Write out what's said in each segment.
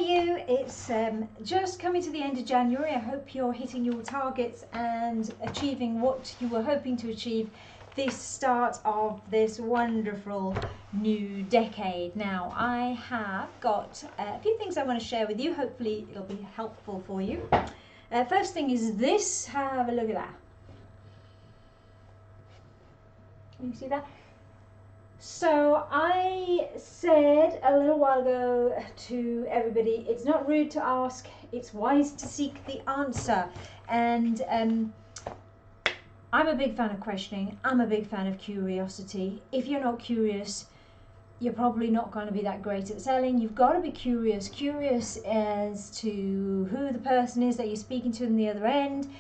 you? It's just coming to the end of January. I hope you're hitting your targets and achieving what you were hoping to achieve this start of this wonderful new decade. Now, I have got a few things I want to share with you. Hopefully it'll be helpful for you. First thing is this. Have a look at that. Can you see that? So I said a little while ago to everybody, it's not rude to ask, it's wise to seek the answer. And I'm a big fan of questioning. I'm a big fan of curiosity. If you're not curious, you're probably not going to be that great at selling. You've got to be curious as to who the person is that you're speaking to on the other end,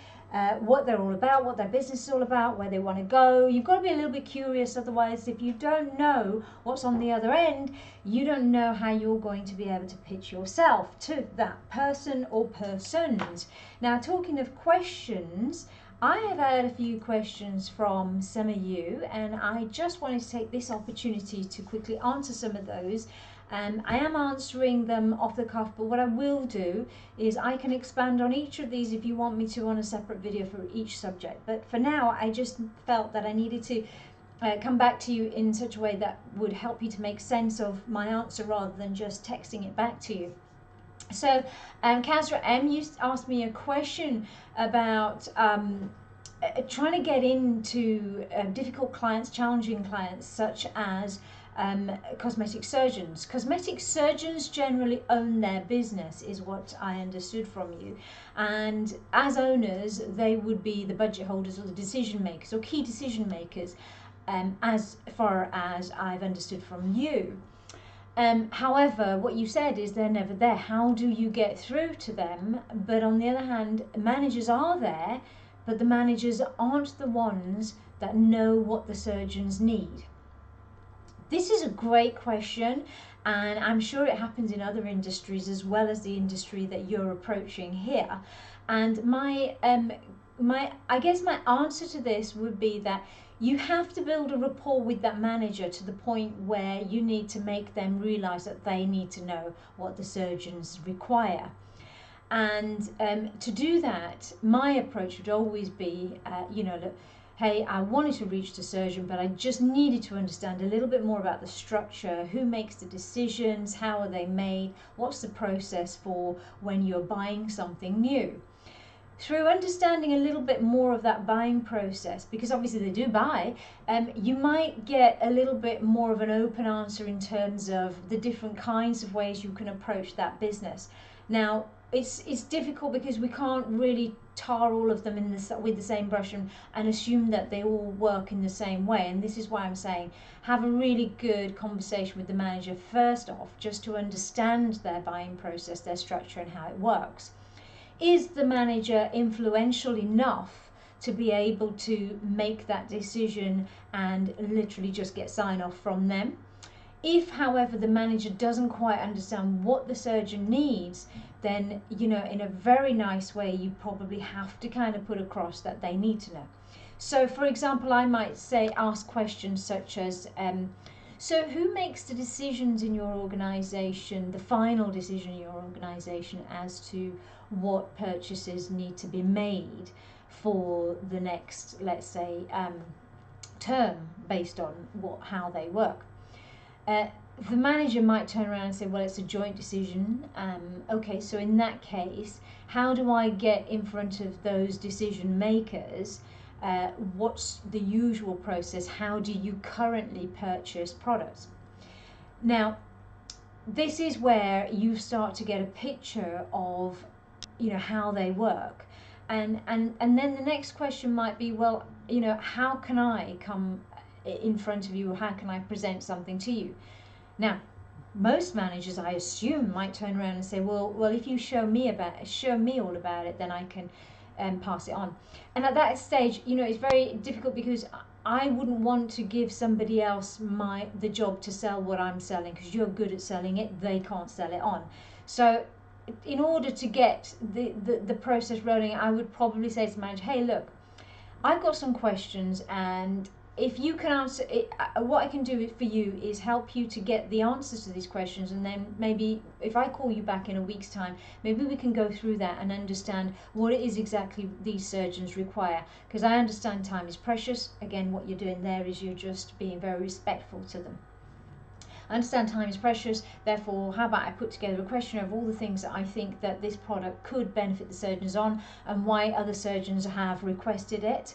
what they're all about, what their business is all about, where they want to go. You've got to be a little bit curious, otherwise if you don't know what's on the other end, you don't know how you're going to be able to pitch yourself to that person or persons. Now, talking of questions, I have had a few questions from some of you, and I just wanted to take this opportunity to quickly answer some of those. I am answering them off the cuff, but what I will do is I can expand on each of these if you want me to on a separate video for each subject. But for now, I just felt that I needed to come back to you in such a way that would help you to make sense of my answer rather than just texting it back to you. So, Kazra M, you asked me a question about trying to get into difficult clients, challenging clients, such as cosmetic surgeons. Cosmetic surgeons generally own their business, is what I understood from you. And as owners, they would be the budget holders or the decision makers or key decision makers, as far as I've understood from you. However, what you said is they're never there. How do you get through to them? But on the other hand, managers are there, but the managers aren't the ones that know what the surgeons need. This is a great question, and I'm sure it happens in other industries as well as the industry that you're approaching here. And I guess my answer to this would be that you have to build a rapport with that manager to the point where you need to make them realize that they need to know what the surgeons require. And to do that, my approach would always be, look, hey, I wanted to reach the surgeon, but I just needed to understand a little bit more about the structure, who makes the decisions, how are they made, what's the process for when you're buying something new. Through understanding a little bit more of that buying process, because obviously they do buy, you might get a little bit more of an open answer in terms of the different kinds of ways you can approach that business. Now, it's difficult because we can't really tar all of them with the same brush and assume that they all work in the same way. And this is why I'm saying have a really good conversation with the manager first off, just to understand their buying process, their structure and how it works. Is the manager influential enough to be able to make that decision and literally just get sign off from them? If, however, the manager doesn't quite understand what the surgeon needs, then, in a very nice way, you probably have to kind of put across that they need to know. So, for example, I might ask questions such as, so who makes the decisions in your organization, the final decision in your organization as to what purchases need to be made for the next, let's say, term based on how they work? The manager might turn around and say, well, it's a joint decision. Okay, so in that case, how do I get in front of those decision makers? What's the usual process? How do you currently purchase products? Now, this is where you start to get a picture of, how they work. And then the next question might be, well, how can I come in front of you, or how can I present something to you? Now, most managers, I assume, might turn around and say, well, if you show me all about it, then I can pass it on. And at that stage, it's very difficult because I wouldn't want to give somebody else the job to sell what I'm selling, because you're good at selling it, they can't sell it on. So in order to get the process rolling, I would probably say to the manager, hey, look, I've got some questions, and if you can answer it, what I can do for you is help you to get the answers to these questions, and then maybe if I call you back in a week's time, maybe we can go through that and understand what it is exactly these surgeons require, because I understand time is precious. Again, what you're doing there is you're just being very respectful to them. I understand time is precious, therefore how about I put together a questionnaire of all the things that I think that this product could benefit the surgeons on and why other surgeons have requested it.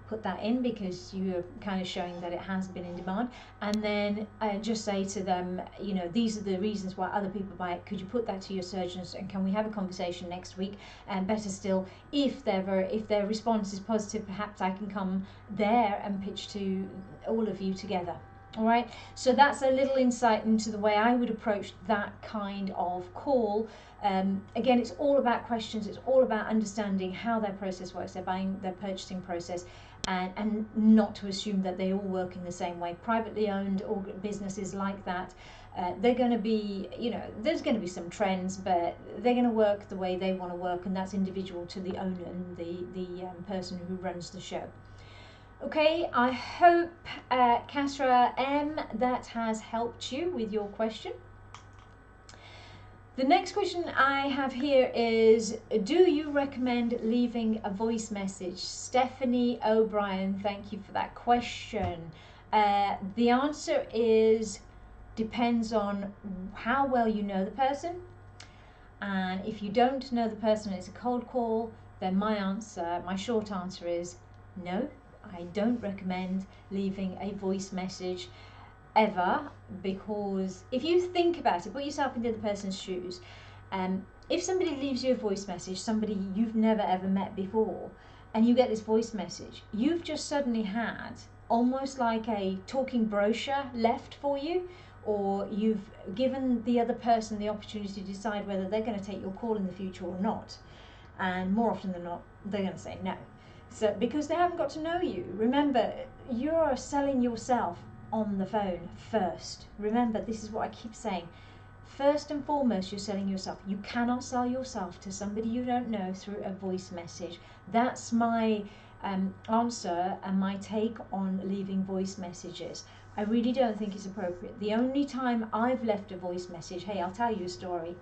Put that in because you're kind of showing that it has been in demand, and then just say to them, you know, these are the reasons why other people buy it. Could you put that to your surgeons, and can we have a conversation next week? And better still, if their response is positive, perhaps I can come there and pitch to all of you together. All right, so that's a little insight into the way I would approach that kind of call. Again, it's all about questions. It's all about understanding how their process works, their buying, their purchasing process, and not to assume that they all work in the same way. Privately owned or businesses like that, they're going to be, you know, there's going to be some trends, but they're going to work the way they want to work, and that's individual to the owner and the person who runs the show. Okay, I hope, Kasra M, that has helped you with your question. The next question I have here is, do you recommend leaving a voice message? Stephanie O'Brien, thank you for that question. The answer is, depends on how well you know the person. And if you don't know the person, it's a cold call, then my short answer is no. I don't recommend leaving a voice message ever, because if you think about it, put yourself into the person's shoes. If somebody leaves you a voice message, somebody you've never ever met before, and you get this voice message, you've just suddenly had almost like a talking brochure left for you, or you've given the other person the opportunity to decide whether they're going to take your call in the future or not. And more often than not, they're going to say no. So, because they haven't got to know you. Remember, you're selling yourself on the phone first. Remember, this is what I keep saying. First and foremost, you're selling yourself. You cannot sell yourself to somebody you don't know through a voice message. That's my answer and my take on leaving voice messages. I really don't think it's appropriate. The only time I've left a voice message, hey, I'll tell you a story,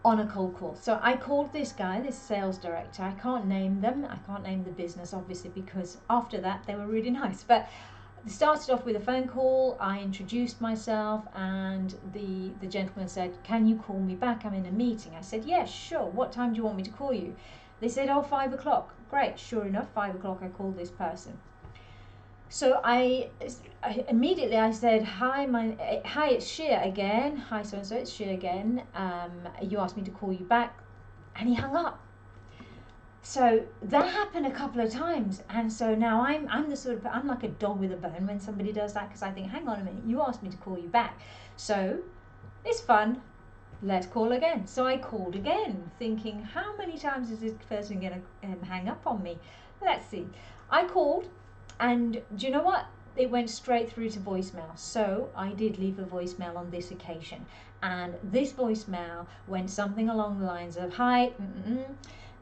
on a cold call. So I called this guy, this sales director. I can't name them. I can't name the business, obviously, because after that they were really nice. But it started off with a phone call. I introduced myself, and the gentleman said, "Can you call me back? I'm in a meeting." I said, "Yes, sure. What time do you want me to call you?" They said, "Oh, 5 o'clock." Great. Sure enough, 5 o'clock I called this person. So I immediately said, hi, it's Shea again. Hi, so-and-so, it's Shea again. You asked me to call you back. And he hung up. So that happened a couple of times. And so now I'm the sort of, I'm like a dog with a bone when somebody does that, because I think, hang on a minute, you asked me to call you back. So it's fun. Let's call again. So I called again, thinking, how many times is this person going to hang up on me? Let's see. I called. And do you know what? It went straight through to voicemail. So I did leave a voicemail on this occasion. And this voicemail went something along the lines of, hi,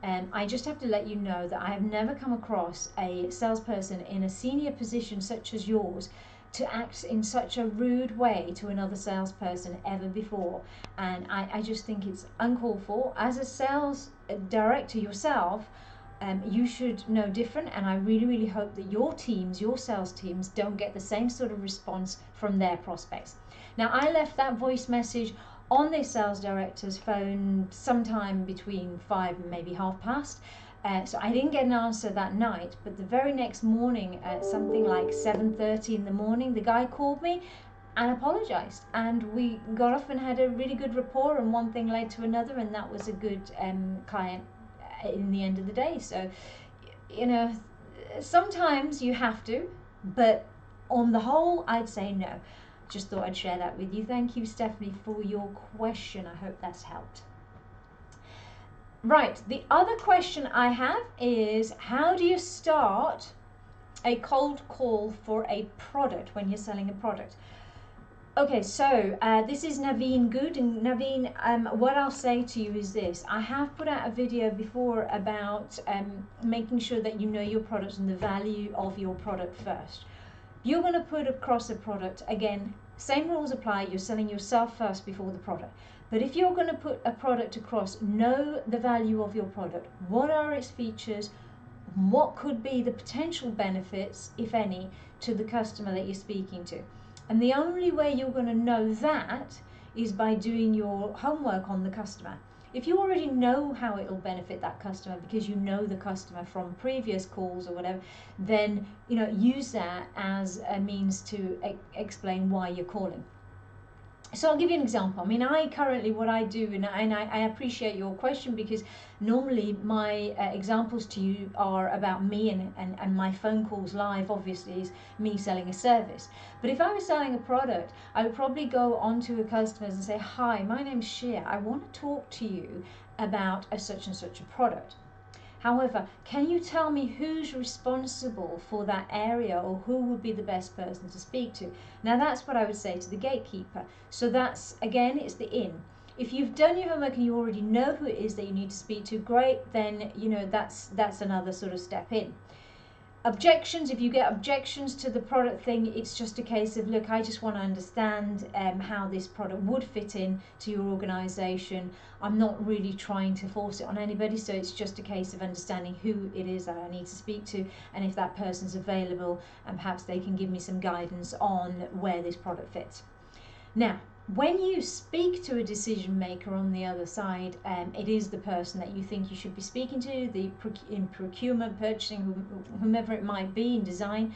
I just have to let you know that I have never come across a salesperson in a senior position such as yours to act in such a rude way to another salesperson ever before. And I just think it's uncalled for. As a sales director yourself, you should know different, and I really, really hope that your teams, your sales teams, don't get the same sort of response from their prospects. Now, I left that voice message on this sales director's phone sometime between 5 and maybe past. So I didn't get an answer that night, but the very next morning at something like 7:30 in the morning, the guy called me and apologized, and we got off and had a really good rapport, and one thing led to another, and that was a good client in the end of the day. So, you know, sometimes you have to, but on the whole, I'd say no. Just thought I'd share that with you. Thank you, Stephanie, for your question. I hope that's helped. Right, the other question I have is, how do you start a cold call for a product when you're selling a product? Okay, so this is Naveen Good, and Naveen, what I'll say to you is this. I have put out a video before about making sure that you know your product and the value of your product first. You're going to put across a product, again, same rules apply, you're selling yourself first before the product. But if you're going to put a product across, know the value of your product. What are its features? What could be the potential benefits, if any, to the customer that you're speaking to? And the only way you're going to know that is by doing your homework on the customer. If you already know how it will benefit that customer because you know the customer from previous calls or whatever, then use that as a means to explain why you're calling. So I'll give you an example. I mean, I currently, what I do, and I appreciate your question, because normally my examples to you are about me, and my phone calls live obviously is me selling a service. But if I was selling a product, I would probably go on to a customer and say, hi, my name's Shea. I want to talk to you about a such and such a product. However, can you tell me who's responsible for that area, or who would be the best person to speak to? Now that's what I would say to the gatekeeper. So that's, again, it's the in. If you've done your homework and you already know who it is that you need to speak to, great, then that's another sort of step in. Objections, if you get objections to the product thing, it's just a case of, look, I just want to understand how this product would fit in to your organization. I'm not really trying to force it on anybody, so it's just a case of understanding who it is that I need to speak to, and if that person's available, and perhaps they can give me some guidance on where this product fits. Now, when you speak to a decision maker on the other side, it is the person that you think you should be speaking to, in procurement, purchasing, whomever it might be, in design.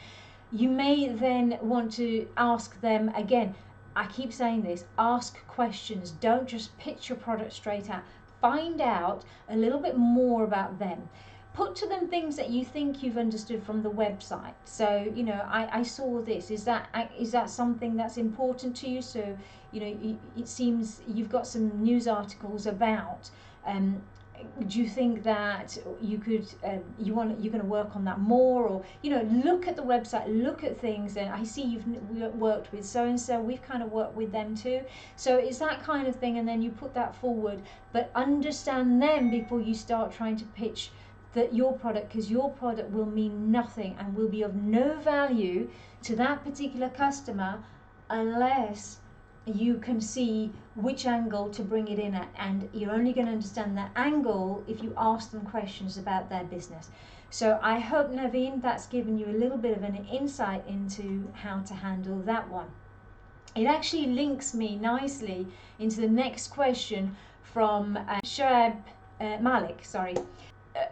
You may then want to ask them again. I keep saying this, ask questions. Don't just pitch your product straight out. Find out a little bit more about them. Put to them things that you think you've understood from the website. So, I saw this. Is that something that's important to you? So, it seems you've got some news articles about. Do you think that you could, you're going to work on that more? Or, look at the website, look at things. And I see you've worked with so-and-so. We've kind of worked with them too. So it's that kind of thing. And then you put that forward, but understand them before you start trying to pitch your product, because your product will mean nothing and will be of no value to that particular customer unless you can see which angle to bring it in at, and you're only going to understand that angle if you ask them questions about their business. So I hope, Naveen, that's given you a little bit of an insight into how to handle that one. It actually links me nicely into the next question from Shea Malik, sorry.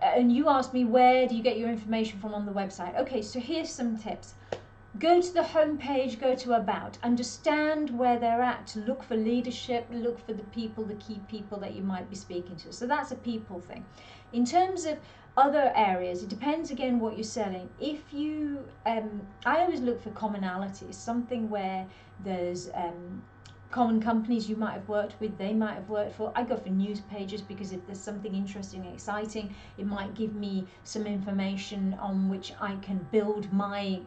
And you asked me, where do you get your information from on the website? Okay, so here's some tips. Go to the home page, go to About, understand where they're at, look for leadership, look for the people, the key people that you might be speaking to. So that's a people thing. In terms of other areas, it depends again what you're selling. If you, I always look for commonalities, something where there's common companies you might have worked with, they might have worked for. I go for news pages because if there's something interesting and exciting, it might give me some information on which I can build my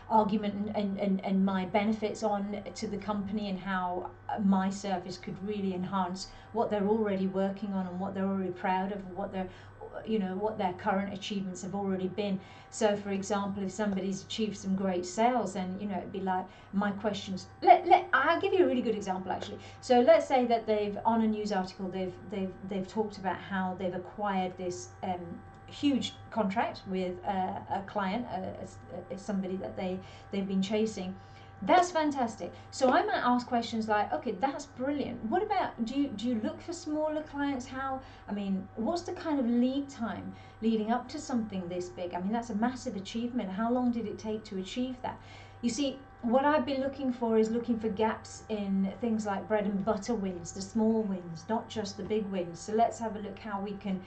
argument and my benefits on to the company, and how my service could really enhance what they're already working on and what they're already proud of, what their current achievements have already been. So for example, if somebody's achieved some great sales, then it'd be like my questions. I'll give you a really good example actually. So let's say that they've, on a news article, they've talked about how they've acquired this huge contract with a client, somebody that they've been chasing. That's fantastic. So I might ask questions like, okay, that's brilliant. What about, do you look for smaller clients? What's the kind of lead time leading up to something this big? That's a massive achievement. How long did it take to achieve that? You see, what I'd be looking for is looking for gaps in things like bread and butter wins, the small wins, not just the big wins. So let's have a look how we can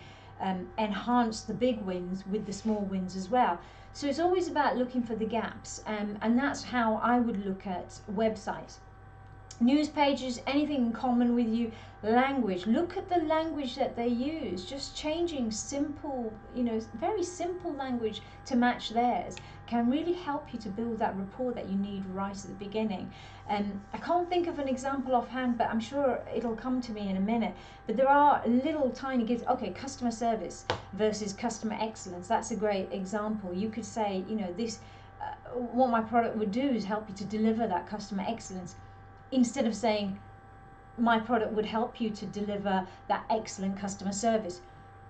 enhance the big wins with the small wins as well. So it's always about looking for the gaps, and that's how I would look at websites. News pages, anything in common with you. Language, look at the language that they use, just changing simple, very simple language to match theirs. can really help you to build that rapport that you need right at the beginning. I can't think of an example offhand, but I'm sure it'll come to me in a minute. But there are little tiny gifts. Okay, customer service versus customer excellence. That's a great example. You could say, you know, this, what my product would do is help you to deliver that customer excellence, instead of saying my product would help you to deliver that excellent customer service.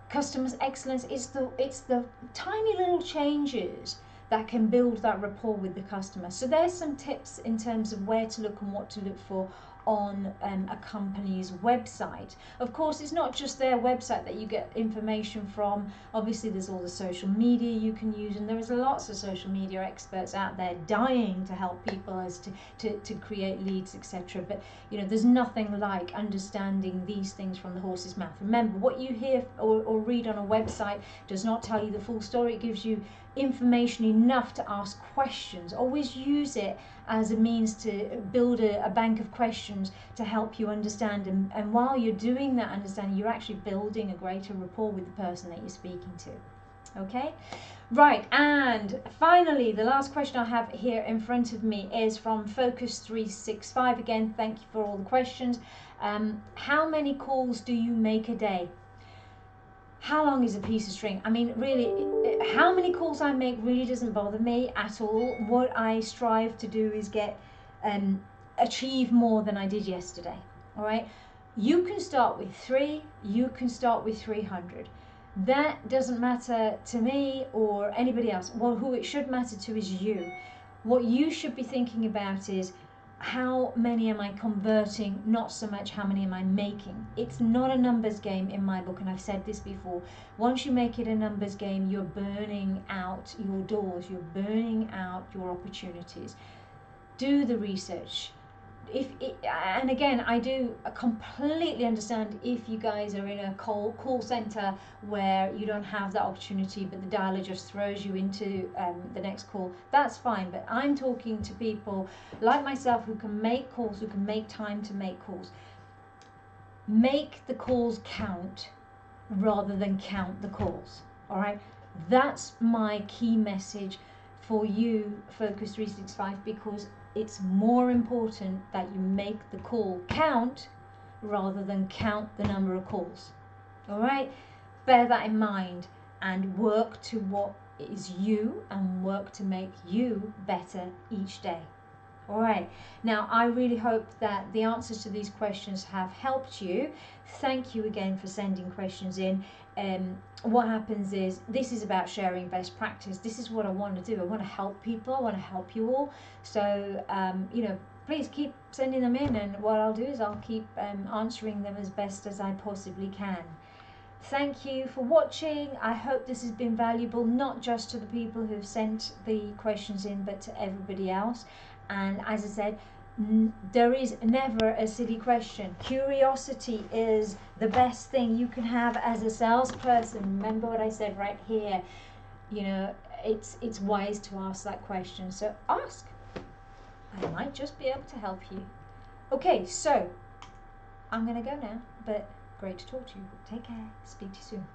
Customer excellence is it's the tiny little changes that can build that rapport with the customer. So there's some tips in terms of where to look and what to look for on a company's website. Of course, it's not just their website that you get information from. Obviously, there's all the social media you can use, and there's lots of social media experts out there dying to help people as to create leads, etc. But you know, there's nothing like understanding these things from the horse's mouth. Remember, what you hear or read on a website does not tell you the full story. It gives you information enough to ask questions. Always use it as a means to build a bank of questions to help you understand, and while you're doing that understanding, you're actually building a greater rapport with the person that you're speaking to. Okay, right, and finally the last question I have here in front of me is from Focus 365. Again, thank you for all the questions. How many calls do you make a day? How long is a piece of string? I mean, really, how many calls I make really doesn't bother me at all. What I strive to do is achieve more than I did yesterday. All right, you can start with 3, you can start with 300. That doesn't matter to me or anybody else. Well, who it should matter to is you. What you should be thinking about is, how many am I converting, not so much how many am I making. It's not a numbers game in my book, and I've said this before. Once you make it a numbers game, you're burning out your doors, you're burning out your opportunities. Do the research. And again, I do completely understand if you guys are in a call center where you don't have that opportunity, but the dialer just throws you into the next call. That's fine, but I'm talking to people like myself who can make calls, who can make time to make calls. Make the calls count rather than count the calls. All right, that's my key message for you, Focus 365, because it's more important that you make the call count rather than count the number of calls. All right, bear that in mind and work to what is you, and work to make you better each day. All right, now I really hope that the answers to these questions have helped you. Thank you again for sending questions in. What happens is, this is about sharing best practice. This is what I want to do. I want to help people. I want to help you all. So, you know, please keep sending them in, and what I'll do is I'll keep answering them as best as I possibly can. Thank you for watching. I hope this has been valuable, not just to the people who've sent the questions in, but to everybody else. And as I said, there is never a silly question. Curiosity is the best thing you can have as a salesperson. Remember what I said right here. You know, it's wise to ask that question. So ask. I might just be able to help you. Okay, so I'm going to go now, but great to talk to you. Take care. Speak to you soon.